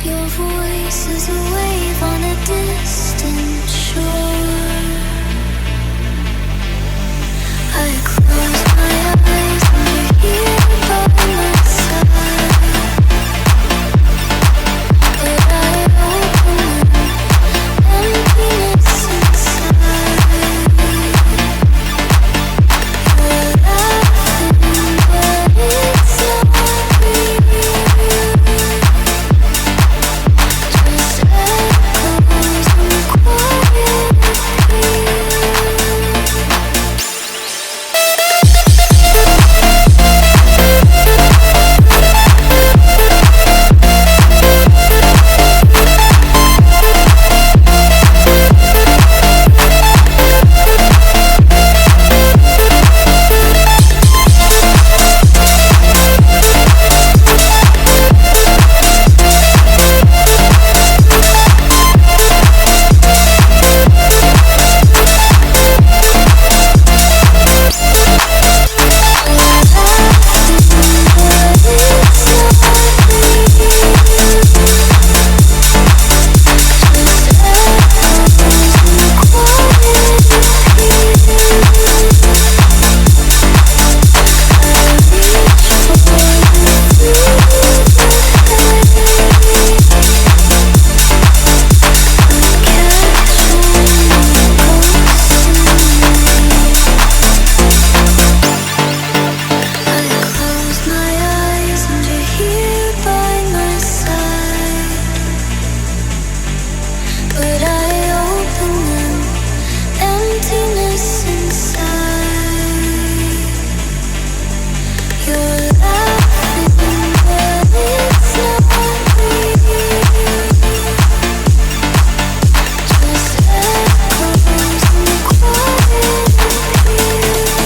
Your voice is a wave on a distant shore. I close my eyes and you're here by my side. But I open emptiness inside. You're laughing, but it's not real. Just echoes and quiet appeal.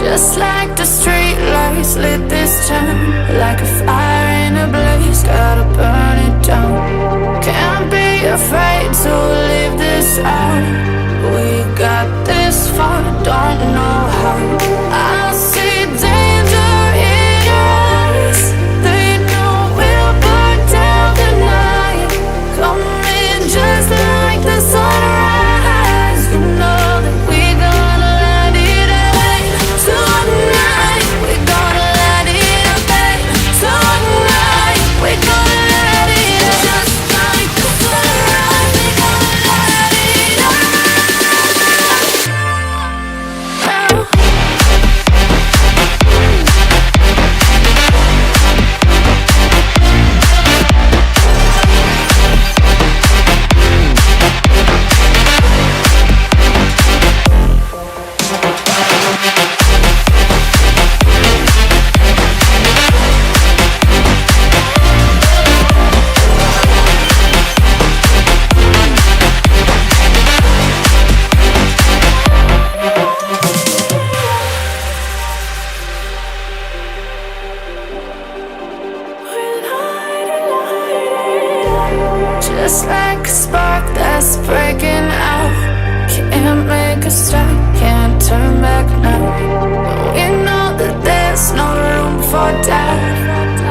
Just like the street lights lit this town, like a fire in a blaze, gotta burn it down. Can't be afraid to leave this out. We got this far, don't know how. I see danger in your eyes. They know we'll burn down the night. Coming just like the sunrise. You know that we gonna let it out tonight. We gonna let it out tonight. We gonna let it out just like the sunrise. We gonna let it out. Just like a spark that's breaking out. Can't make a stop, can't turn back now. We know that there's no room for doubt.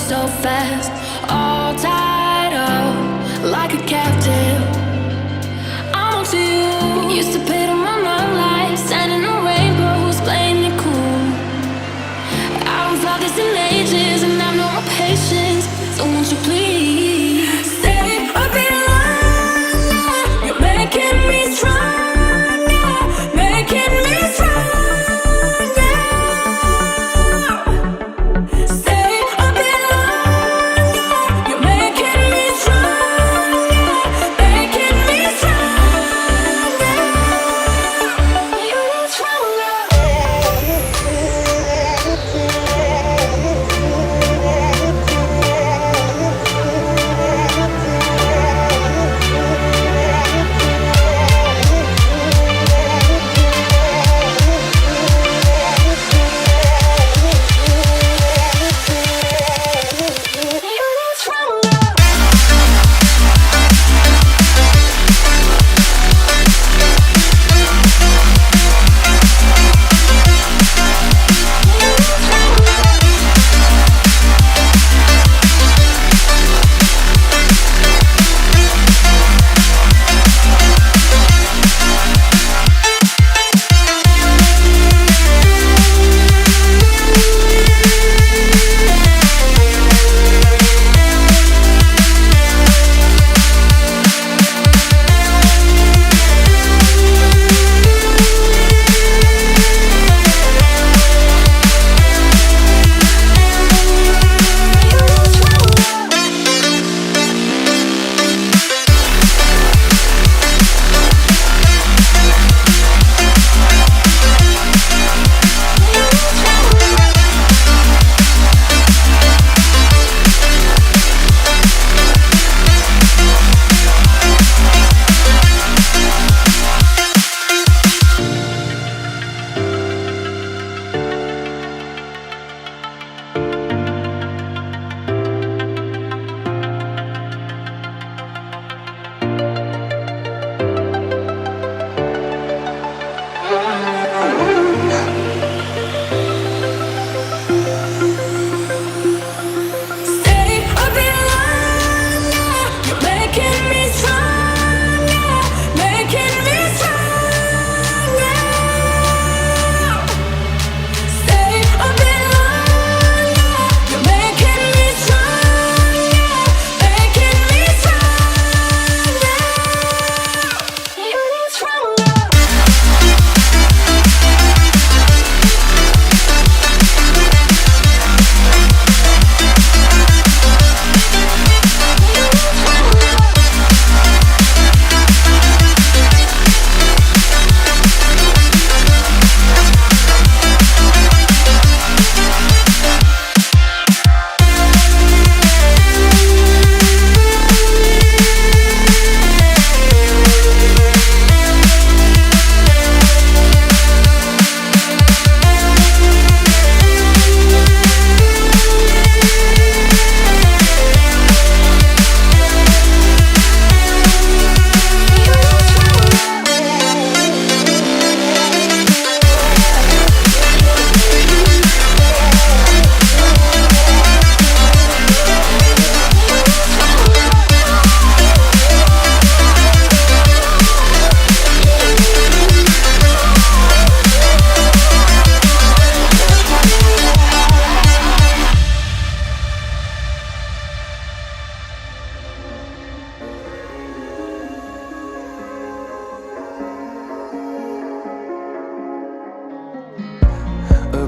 so fast, all tied up like a captive. I'm on to you. Used to pit on my life, sending the rainbows, playing it cool. I don't felt this in ages, and I've no more patience. So won't you please stay a bit longer? You're making me stronger, making me stronger. Stay a bit longer. You're making me stronger, making me stronger. You need stronger.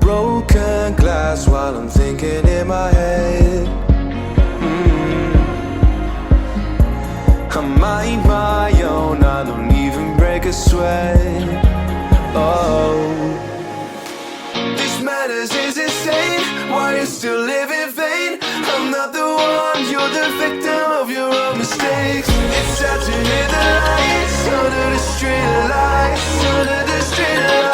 Broken glass while I'm thinking in my head. I mind my own, I don't even break a sweat. Oh, this madness is insane. Why you still live in vain? I'm not the one, you're the victim of your own mistakes. It's sad to hear the lights under the street lights, under the street lights.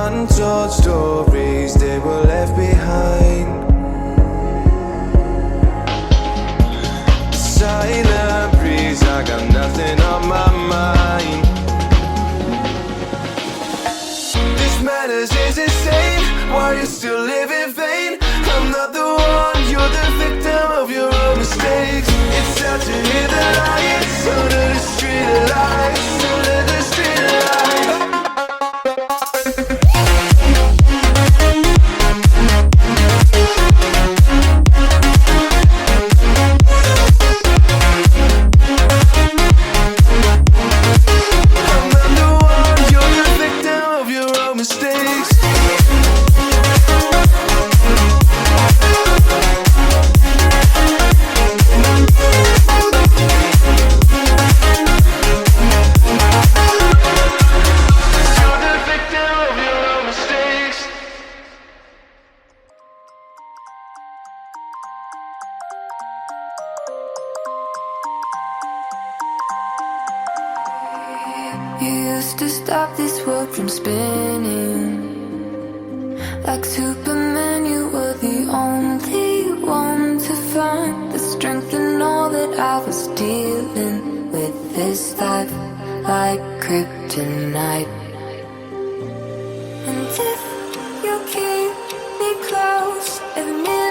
untold stories, they were left behind. Silent breeze, I got nothing on my mind. This madness is insane, why you still live in vain? I'm not the one, you're the victim of your own mistakes. It's sad to hear the lights under the street lights, under the street lights. You used to stop this world from spinning. Like Superman, you were the only one to find the strength in all that I was dealing with this life, like kryptonite. And if you keep me close, every minute